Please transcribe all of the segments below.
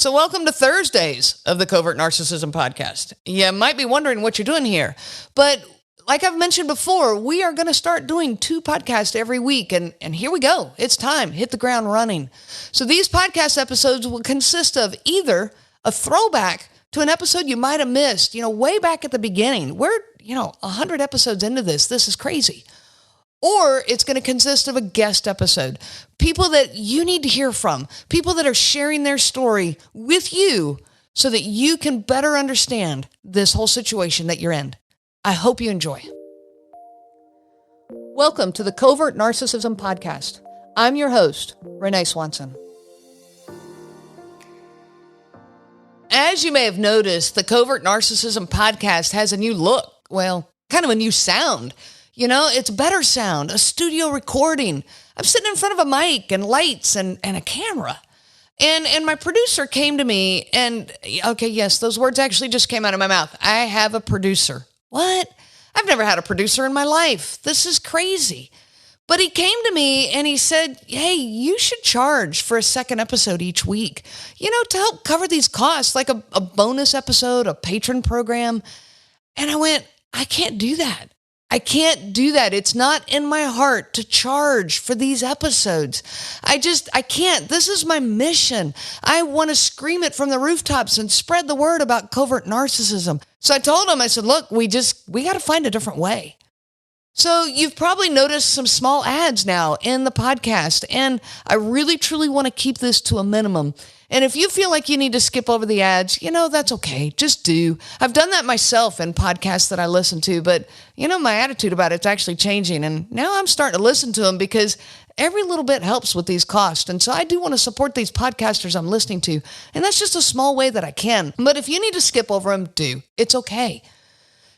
So welcome to Thursdays of the Covert Narcissism Podcast. You might be wondering what you're doing here, but like I've mentioned before, we are going to start doing 2 podcasts every week, and here we go. It's time. Hit the ground running. So these podcast episodes will consist of either a throwback to an episode you might have missed, way back at the beginning. We're, 100 episodes into this. This is crazy. Or it's going to consist of a guest episode. People that you need to hear from. People that are sharing their story with you so that you can better understand this whole situation that you're in. I hope you enjoy. Welcome to the Covert Narcissism Podcast. I'm your host, Renee Swanson. As you may have noticed, the Covert Narcissism Podcast has a new look. Well, kind of a new sound. It's better sound, a studio recording. I'm sitting in front of a mic and lights and a camera. And my producer came to me and, okay, yes, those words actually just came out of my mouth. I have a producer. What? I've never had a producer in my life. This is crazy. But he came to me and he said, hey, you should charge for a second episode each week, to help cover these costs, like a bonus episode, a patron program. And I went, I can't do that. I can't do that. It's not in my heart to charge for these episodes. I can't. This is my mission. I want to scream it from the rooftops and spread the word about covert narcissism. So I told him, I said, look, we got to find a different way. So you've probably noticed some small ads now in the podcast, and I really, truly want to keep this to a minimum. And if you feel like you need to skip over the ads, that's okay. Just do. I've done that myself in podcasts that I listen to, but, my attitude about it's actually changing. And now I'm starting to listen to them because every little bit helps with these costs. And so I do want to support these podcasters I'm listening to. And that's just a small way that I can. But if you need to skip over them, do. It's okay.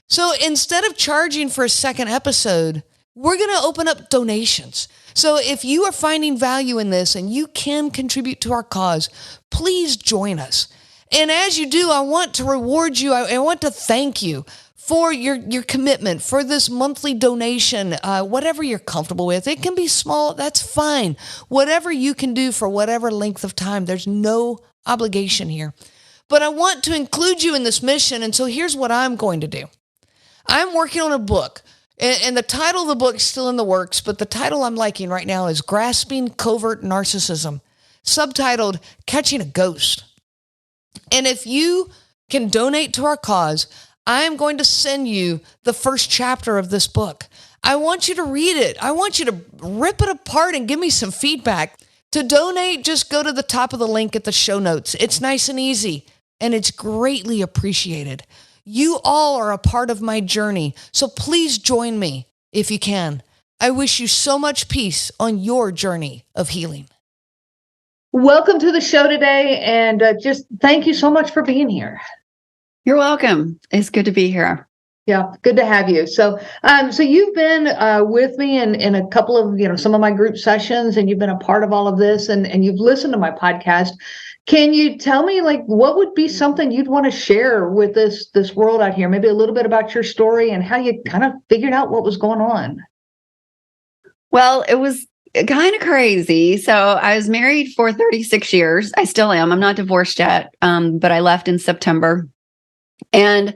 So instead of charging for a second episode, we're going to open up donations. So if you are finding value in this and you can contribute to our cause, please join us. And as you do, I want to reward you. I want to thank you for your commitment, for this monthly donation, whatever you're comfortable with. It can be small, that's fine. Whatever you can do for whatever length of time, there's no obligation here. But I want to include you in this mission, and so here's what I'm going to do. I'm working on a book, and the title of the book is still in the works, but the title I'm liking right now is Grasping Covert Narcissism, subtitled Catching a Ghost. And if you can donate to our cause, I'm going to send you the first chapter of this book. I want you to read it. I want you to rip it apart and give me some feedback. To donate, just go to the top of the link at the show notes. It's nice and easy, and it's greatly appreciated. You all are a part of my journey, so please join me if you can. I wish you so much peace on your journey of healing. Welcome to the show today, and just thank you so much for being here. You're welcome. It's good to be here. Yeah, good to have you. So you've been with me in a couple of, some of my group sessions, and you've been a part of all of this, and you've listened to my podcast. Can you tell me, what would be something you'd want to share with this world out here? Maybe a little bit about your story and how you kind of figured out what was going on. Well, it was kind of crazy. So I was married for 36 years. I still am. I'm not divorced yet, but I left in September. And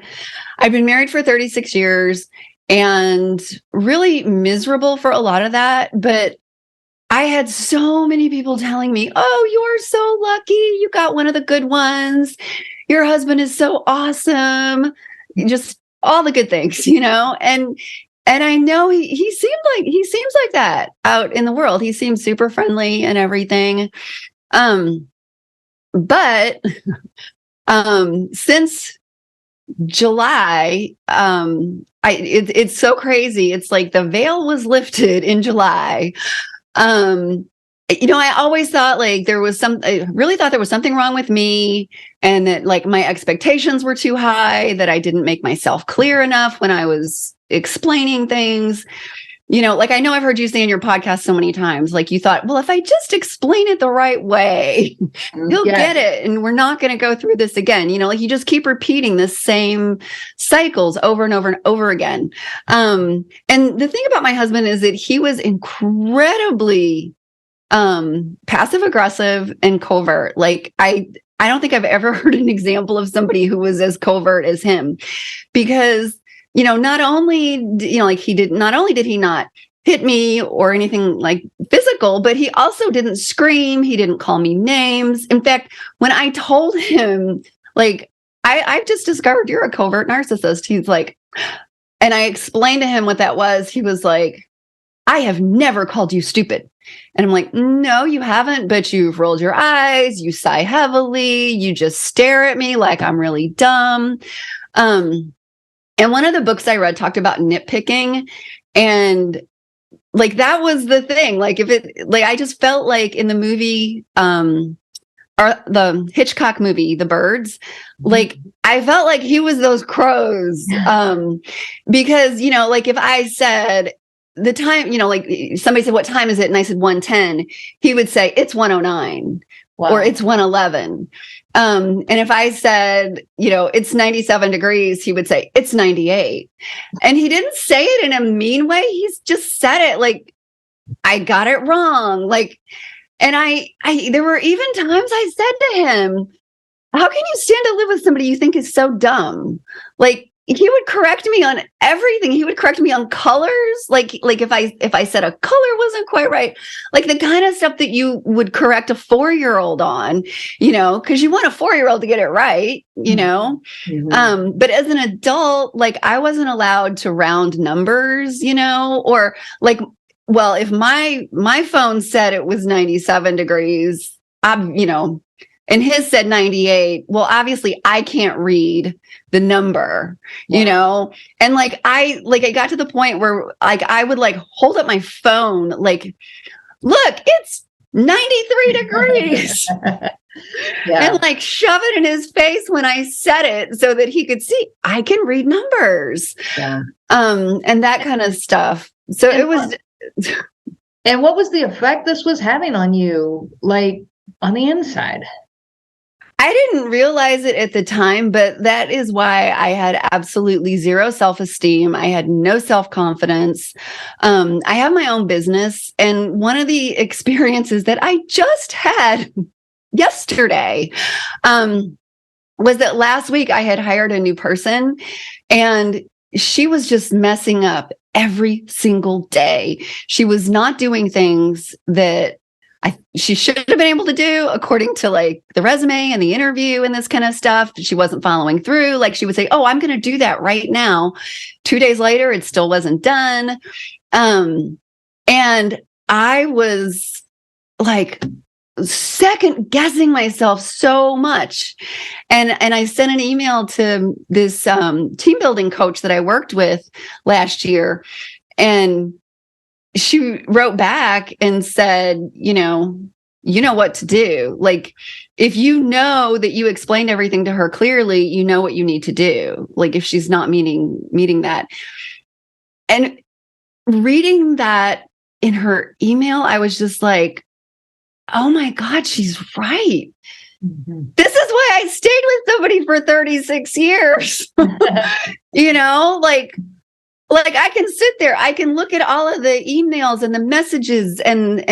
I've been married for 36 years and really miserable for a lot of that. But I had so many people telling me, oh, you're so lucky. You got one of the good ones. Your husband is so awesome. Just all the good things, and I know he seems like that out in the world. He seems super friendly and everything. But since July, it's so crazy. It's like the veil was lifted in July. I always thought I really thought there was something wrong with me, and that my expectations were too high, that I didn't make myself clear enough when I was explaining things. I know I've heard you say in your podcast so many times, you thought, well, if I just explain it the right way, you'll get it. And we're not going to go through this again. You just keep repeating the same cycles over and over and over again. And the thing about my husband is that he was incredibly passive aggressive and covert. I don't think I've ever heard an example of somebody who was as covert as him, because, not only, not only did he not hit me or anything like physical, but he also didn't scream. He didn't call me names. In fact, when I told him, like, I've just discovered you're a covert narcissist, he's like, and I explained to him what that was. He was like, I have never called you stupid. And I'm like, no, you haven't, but you've rolled your eyes, you sigh heavily, you just stare at me like I'm really dumb. And one of the books I read talked about nitpicking, and like, that was the thing. Like, I just felt like in the movie, or the Hitchcock movie, The Birds, like, I felt like he was those crows. Because, like, if I said the time, like somebody said, what time is it? And I said 1:10, he would say it's 1:09. Wow. Or it's 1:11. And if I said, it's 97 degrees, he would say it's 98. And he didn't say it in a mean way. He's just said it like, I got it wrong. Like, and I there were even times I said to him, how can you stand to live with somebody you think is so dumb? Like, he would correct me on everything. He would correct me on colors. Like if I said a color wasn't quite right, like the kind of stuff that you would correct a 4-year-old on, because you want a 4-year-old to get it right, Mm-hmm. But as an adult, like, I wasn't allowed to round numbers, or like, well, if my phone said it was 97 degrees, and his said 98. Well, obviously I can't read the number, and like, I got to the point where, like, I would like hold up my phone, like, look, it's 93 degrees. Yeah. And like shove it in his face when I said it so that he could see I can read numbers. Yeah. And that kind of stuff. So it was. And what was the effect this was having on you, like, on the inside? I didn't realize it at the time, but that is why I had absolutely zero self-esteem. I had no self-confidence. I have my own business. And one of the experiences that I just had yesterday was that last week I had hired a new person, and she was just messing up every single day. She was not doing things that she should have been able to do according to like the resume and the interview and this kind of stuff. She wasn't following through. Like, she would say, oh, I'm going to do that right now. 2 days later, it still wasn't done. And I was like second guessing myself so much. And I sent an email to this team building coach that I worked with last year. And she wrote back and said, you know what to do. Like, if you know that you explained everything to her clearly, you know what you need to do. Like, if she's not meeting that. And reading that in her email, I was just like, oh my God, she's right. Mm-hmm. This is why I stayed with somebody for 36 years. Like I can sit there, I can look at all of the emails and the messages and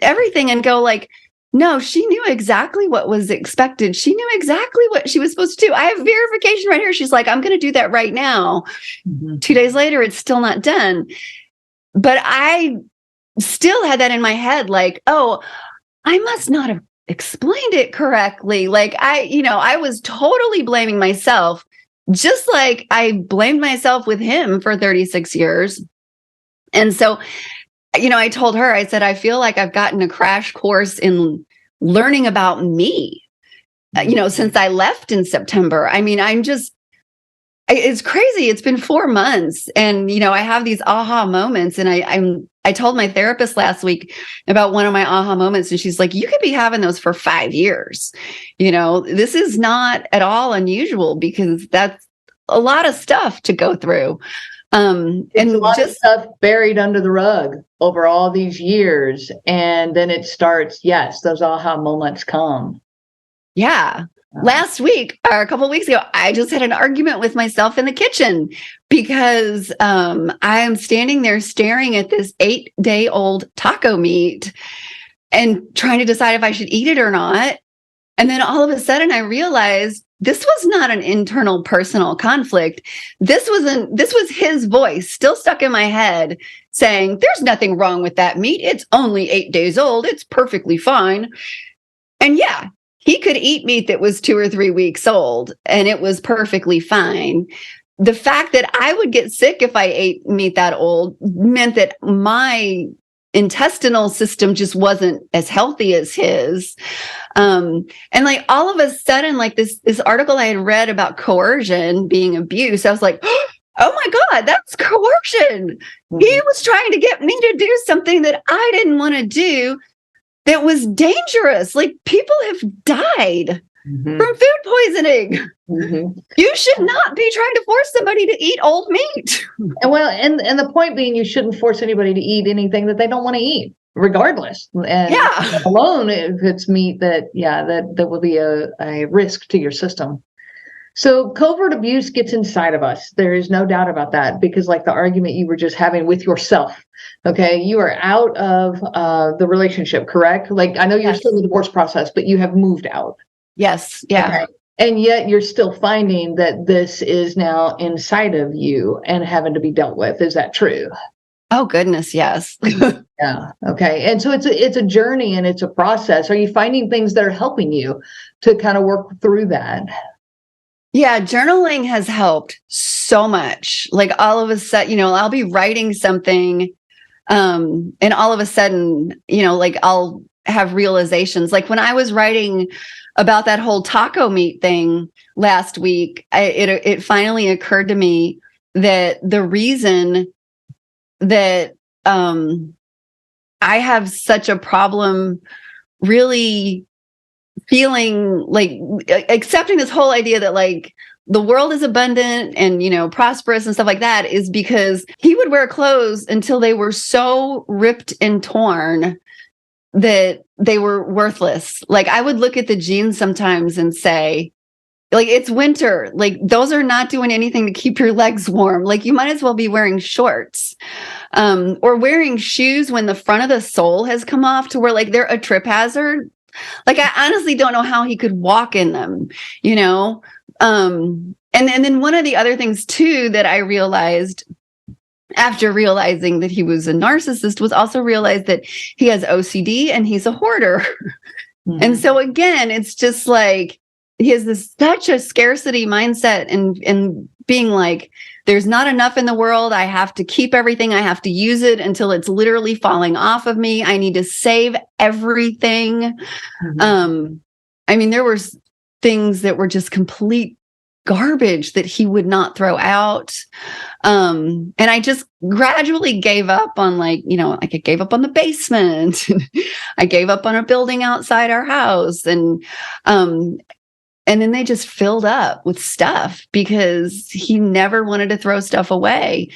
everything and go like, no, she knew exactly what was expected. She knew exactly what she was supposed to do. I have verification right here. She's like, I'm going to do that right now. Mm-hmm. 2 days later, it's still not done. But I still had that in my head, like, oh, I must not have explained it correctly. Like, I was totally blaming myself. Just like I blamed myself with him for 36 years. And so, I told her, I said, I feel like I've gotten a crash course in learning about me, since I left in September. I mean, it's crazy. It's been 4 months and, I have these aha moments. And I told my therapist last week about one of my aha moments, and she's like, you could be having those for 5 years. This is not at all unusual, because that's a lot of stuff to go through. And a lot of stuff buried under the rug over all these years. And then it starts, yes, those aha moments come. Yeah. Last week, or a couple of weeks ago, I just had an argument with myself in the kitchen because I am standing there staring at this 8-day-old taco meat and trying to decide if I should eat it or not. And then all of a sudden I realized this was not an internal personal conflict. This was his voice still stuck in my head saying, there's nothing wrong with that meat. It's only 8 days old. It's perfectly fine. And yeah, he could eat meat that was 2 or 3 weeks old and it was perfectly fine. The fact that I would get sick if I ate meat that old meant that my intestinal system just wasn't as healthy as his. And like all of a sudden, like this article I had read about coercion being abuse, I was like, oh my God, that's coercion. He was trying to get me to do something that I didn't want to do that was dangerous. Like people have died from food poisoning. You should not be trying to force somebody to eat old meat. And the point being, you shouldn't force anybody to eat anything that they don't want to eat, regardless. And alone, if it's meat that will be a risk to your system. So covert abuse gets inside of us. There is no doubt about that, because like the argument you were just having with yourself, okay, you are out of the relationship, correct? Like I know you're still in the divorce process, but you have moved out. Yes. Yeah. Okay. And yet you're still finding that this is now inside of you and having to be dealt with. Is that true? Oh, goodness. Yes. Yeah. Okay. And so it's a journey and it's a process. Are you finding things that are helping you to kind of work through that? Yeah. Journaling has helped so much. Like all of a sudden, I'll be writing something and all of a sudden, like I'll have realizations. Like when I was writing about that whole taco meat thing last week, it finally occurred to me that the reason that I have such a problem really feeling like accepting this whole idea that like the world is abundant and, prosperous and stuff like that is because he would wear clothes until they were so ripped and torn that they were worthless. Like I would look at the jeans sometimes and say, like, it's winter. Like those are not doing anything to keep your legs warm. Like you might as well be wearing shorts, or wearing shoes when the front of the sole has come off to where like they're a trip hazard. Like I honestly don't know how he could walk in them, And then one of the other things too that I realized after realizing that he was a narcissist was also realize that he has OCD and he's a hoarder. And so again, it's just like he has such a scarcity mindset and being like, there's not enough in the world. I have to keep everything. I have to use it until it's literally falling off of me. I need to save everything. There were things that were just complete garbage that he would not throw out. And I just gradually gave up on I gave up on the basement. I gave up on a building outside our house. And then they just filled up with stuff because he never wanted to throw stuff away.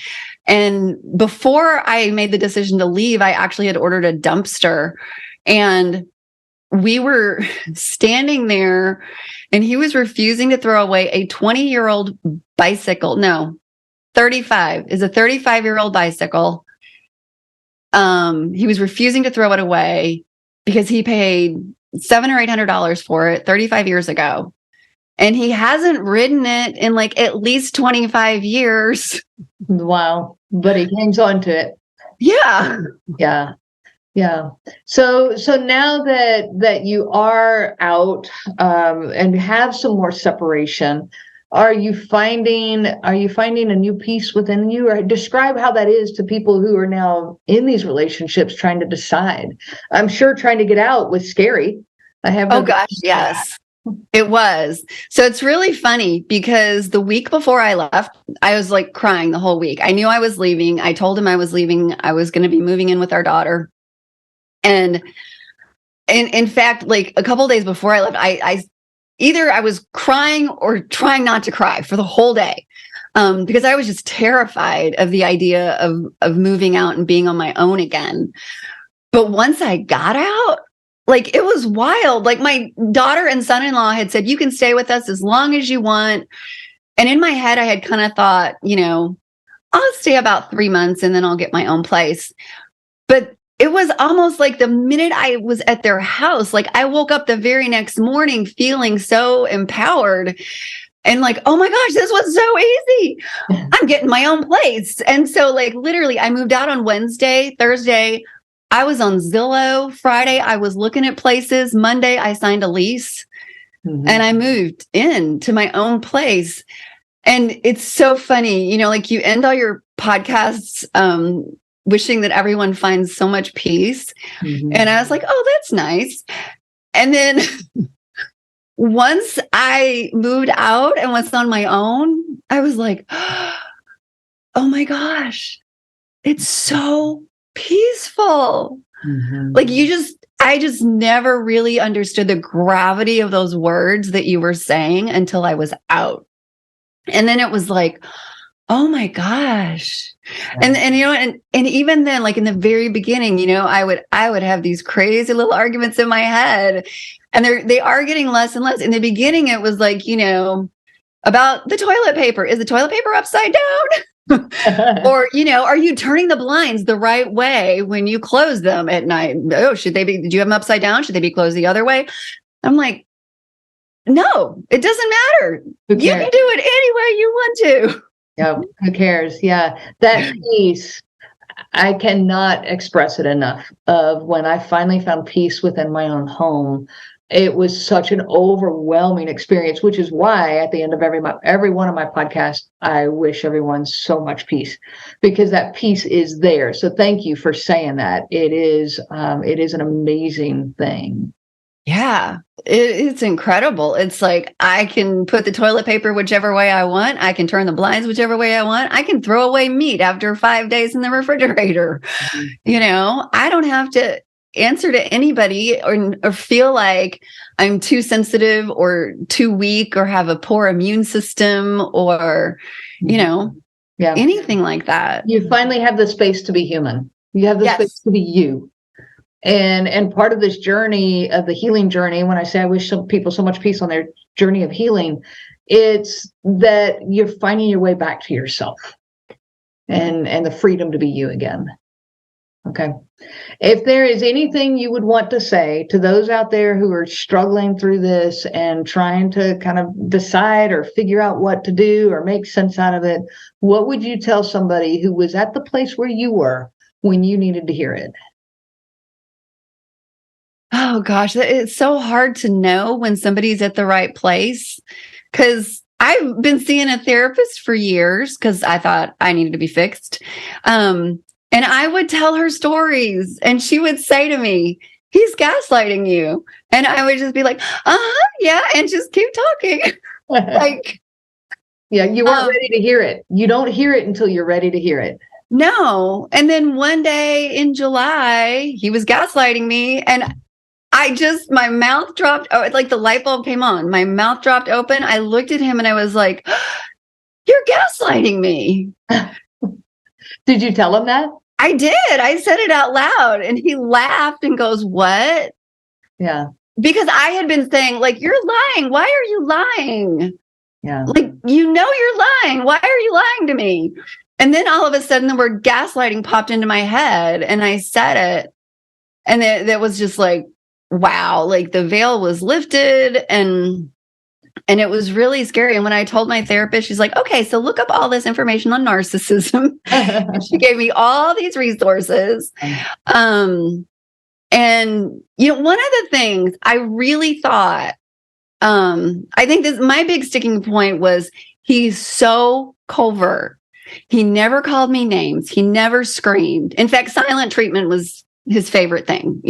And before I made the decision to leave, I actually had ordered a dumpster and we were standing there and he was refusing to throw away a 20-year-old bicycle. No, 35 is a 35-year-old bicycle. He was refusing to throw it away because he paid $700 or $800 for it 35 years ago. And he hasn't ridden it in like at least 25 years. Wow. But he hangs on to it. Yeah. Yeah. Yeah. So now that you are out and have some more separation, are you finding a new peace within you? Or describe how that is to people who are now in these relationships trying to decide. I'm sure trying to get out was scary. Oh gosh, yes. It was. So it's really funny because the week before I left, I was like crying the whole week. I knew I was leaving. I told him I was leaving. I was going to be moving in with our daughter. And in fact, like a couple of days before I left, I either I was crying or trying not to cry for the whole day. Because I was just terrified of the idea of moving out and being on my own again. But once I got out, like it was wild. Like my daughter and son-in-law had said, you can stay with us as long as you want. And in my head, I had kind of thought, I'll stay about 3 months and then I'll get my own place. But it was almost like the minute I was at their house, like I woke up the very next morning feeling so empowered and like, oh my gosh, this was so easy. I'm getting my own place. And so like literally I moved out on Wednesday, Thursday, I was on Zillow. Friday, I was looking at places. Monday, I signed a lease and I moved into my own place. And it's so funny, like you end all your podcasts, wishing that everyone finds so much peace. And I was like, oh, that's nice. And then once I moved out and was on my own, I was like, oh my gosh, it's so peaceful. Like I just never really understood the gravity of those words that you were saying until I was out. And then it was like, oh my gosh. And even then, like in the very beginning, I would have these crazy little arguments in my head, and they are getting less and less. In the beginning, it was like, about the toilet paper. Is the toilet paper upside down? Or, are you turning the blinds the right way when you close them at night? Oh, do you have them upside down? Should they be closed the other way? I'm like, no, it doesn't matter. You can do it any way you want to. Yeah, who cares? Yeah, that peace, I cannot express it enough. Of when I finally found peace within my own home, it was such an overwhelming experience, which is why at the end of every one of my podcasts, I wish everyone so much peace, because that peace is there. So thank you for saying that. It is an amazing thing. Yeah, it's incredible. It's like I can put the toilet paper whichever way I want. I can turn the blinds whichever way I want. I can throw away meat after 5 days in the refrigerator. I don't have to answer to anybody or feel like I'm too sensitive or too weak or have a poor immune system or, anything like that. You finally have the space to be human. You have the space to be you. And part of this journey, of the healing journey, when I say I wish some people so much peace on their journey of healing, it's that you're finding your way back to yourself and the freedom to be you again. Okay. If there is anything you would want to say to those out there who are struggling through this and trying to kind of decide or figure out what to do or make sense out of it, what would you tell somebody who was at the place where you were when you needed to hear it? Oh gosh, it's so hard to know when somebody's at the right place, because I've been seeing a therapist for years because I thought I needed to be fixed. And I would tell her stories and she would say to me, he's gaslighting you. And I would just be like, yeah. And just keep talking. Yeah, you weren't ready to hear it. You don't hear it until you're ready to hear it. No. And then one day in July, he was gaslighting me and my mouth dropped. Oh, it's like the light bulb came on. My mouth dropped open. I looked at him and I was like, you're gaslighting me. Did you tell him that? I did. I said it out loud and he laughed and goes, what? Yeah. Because I had been saying like, you're lying. Why are you lying? Yeah. Like, you're lying. Why are you lying to me? And then all of a sudden the word gaslighting popped into my head and I said it. And that was just like, wow, like the veil was lifted and it was really scary. And when I told my therapist, she's like, okay, so look up all this information on narcissism. And she gave me all these resources. And, one of the things I really thought, I think my big sticking point was he's so covert. He never called me names. He never screamed. In fact, silent treatment was his favorite thing,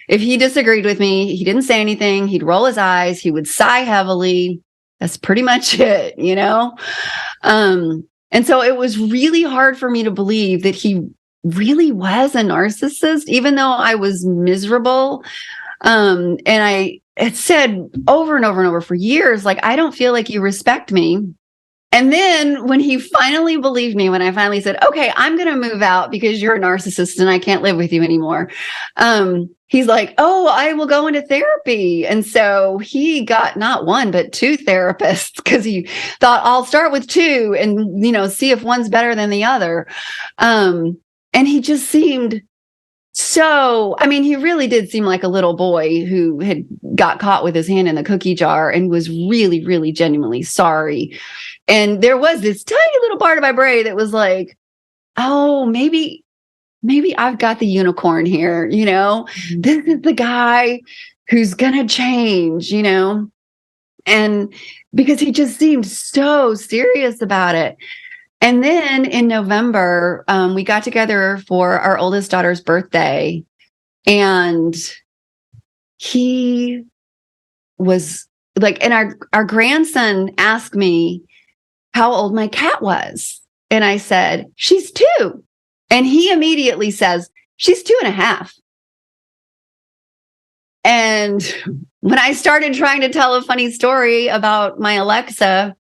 If he disagreed with me, he didn't say anything. He'd roll his eyes. He would sigh heavily. That's pretty much it, And so it was really hard for me to believe that he really was a narcissist, even though I was miserable. And I had said over and over and over for years, like, I don't feel like you respect me. And then when he finally believed me, when I finally said, okay, I'm going to move out because you're a narcissist and I can't live with you anymore. He's like, oh, I will go into therapy. And so he got not one, but two therapists because he thought I'll start with two and, see if one's better than the other. And he just seemed So, I mean, he really did seem like a little boy who had got caught with his hand in the cookie jar and was really, really genuinely sorry. And there was this tiny little part of my brain that was like, oh, maybe I've got the unicorn here, this is the guy who's going to change, and because he just seemed so serious about it. And then in November, we got together for our oldest daughter's birthday, and he was like, and our grandson asked me how old my cat was. And I said, she's 2. And he immediately says, she's 2.5. And when I started trying to tell a funny story about my Alexa,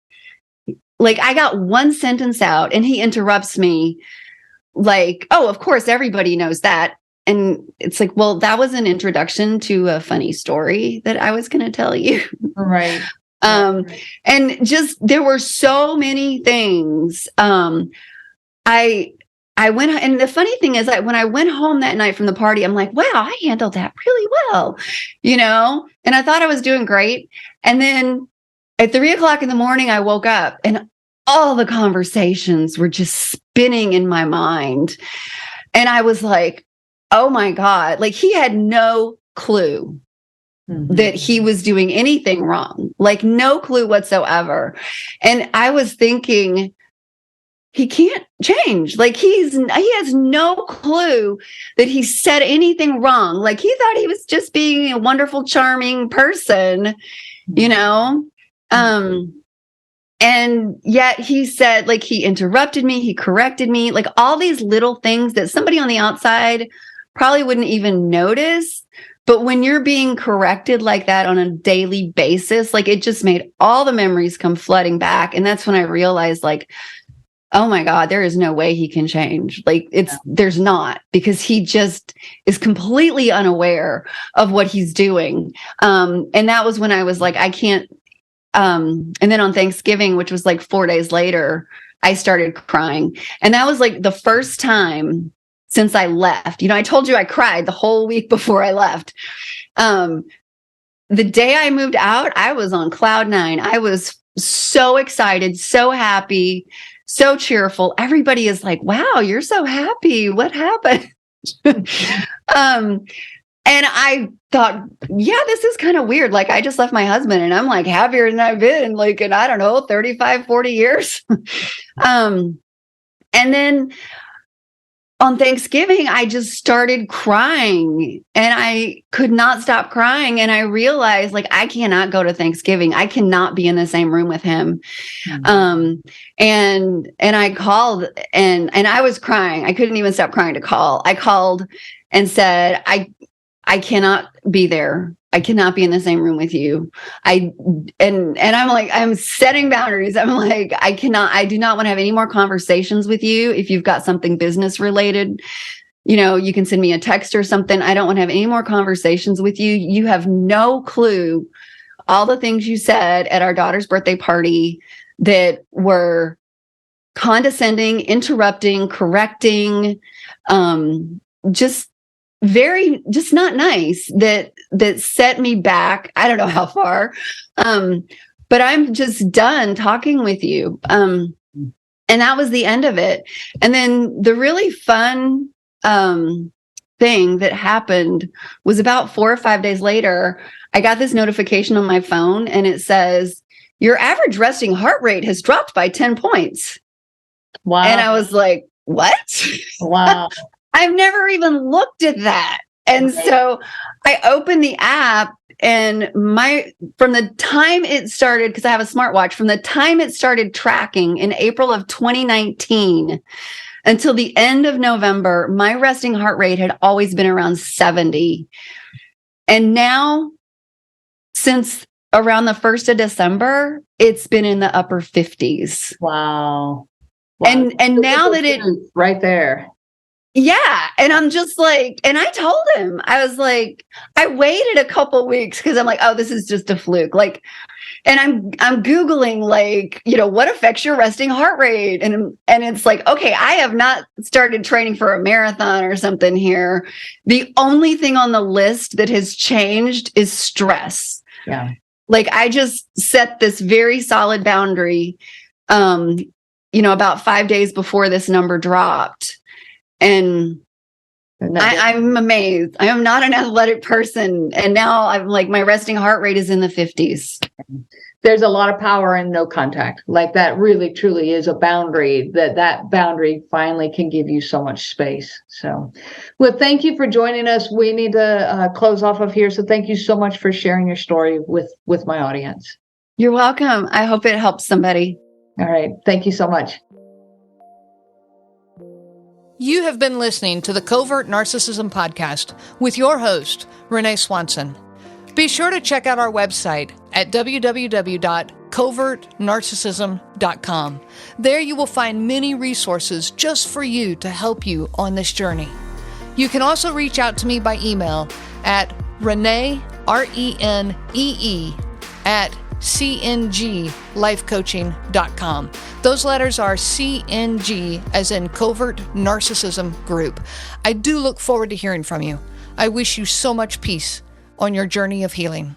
like I got one sentence out and he interrupts me like, oh, of course, everybody knows that. And it's like, well, that was an introduction to a funny story that I was going to tell you. Right. And just, there were so many things. I went, and the funny thing is that when I went home that night from the party, I'm like, wow, I handled that really well, and I thought I was doing great. And then at 3:00 in the morning, I woke up and all the conversations were just spinning in my mind. And I was like, oh my God, like he had no clue that he was doing anything wrong, like no clue whatsoever. And I was thinking, he can't change. Like he has no clue that he said anything wrong. Like he thought he was just being a wonderful, charming person, and yet he said, like, he interrupted me, he corrected me, like all these little things that somebody on the outside probably wouldn't even notice. But when you're being corrected like that on a daily basis, like it just made all the memories come flooding back. And that's when I realized, like, oh my God, there is no way he can change. Like there's not, because he just is completely unaware of what he's doing. And that was when I was like, I can't. And then on Thanksgiving, which was like 4 days later, I started crying. And that was like the first time since I left. I told you I cried the whole week before I left. The day I moved out, I was on cloud 9. I was so excited, so happy, so cheerful. Everybody is like, wow, you're so happy. What happened? And I thought, yeah, this is kind of weird. Like I just left my husband and I'm like happier than I've been like in, I don't know, 35, 40 years. And then on Thanksgiving, I just started crying and I could not stop crying. And I realized, like, I cannot go to Thanksgiving. I cannot be in the same room with him. And I called and I was crying. I couldn't even stop crying to call. I called and said, I cannot be there. I cannot be in the same room with you. And I'm like, I'm setting boundaries. I'm like, I do not want to have any more conversations with you. If you've got something business related, you can send me a text or something. I don't want to have any more conversations with you. You have no clue all the things you said at our daughter's birthday party that were condescending, interrupting, correcting, just not nice, that set me back. I don't know how far. But I'm just done talking with you. And that was the end of it. And then the really fun thing that happened was about 4 or 5 days later, I got this notification on my phone and it says, your average resting heart rate has dropped by 10 points. Wow. And I was like, what? Wow. I've never even looked at that. And so I opened the app and from the time it started, because I have a smartwatch, from the time it started tracking in April of 2019 until the end of November, my resting heart rate had always been around 70. And now, since around the 1st of December, it's been in the upper 50s. Wow. And now that it right there. Yeah. And I'm just like, and I told him, I was like, I waited a couple weeks because I'm like, oh, this is just a fluke. Like, and I'm Googling, like, what affects your resting heart rate? And it's like, okay, I have not started training for a marathon or something here. The only thing on the list that has changed is stress. Yeah. Like, I just set this very solid boundary, about 5 days before this number dropped. And I'm amazed. I am not an athletic person. And now I'm like, my resting heart rate is in the 50s. There's a lot of power in no contact. Like, that really, truly is a boundary, that boundary finally can give you so much space. So, well, thank you for joining us. We need to close off of here. So thank you so much for sharing your story with my audience. You're welcome. I hope it helps somebody. All right. Thank you so much. You have been listening to the Covert Narcissism Podcast with your host, Renee Swanson. Be sure to check out our website at www.covertnarcissism.com. There you will find many resources just for you to help you on this journey. You can also reach out to me by email at Renee, RENEE, at cnglifecoaching.com. Those letters are CNG, as in Covert Narcissism Group. I do look forward to hearing from you. I wish you so much peace on your journey of healing.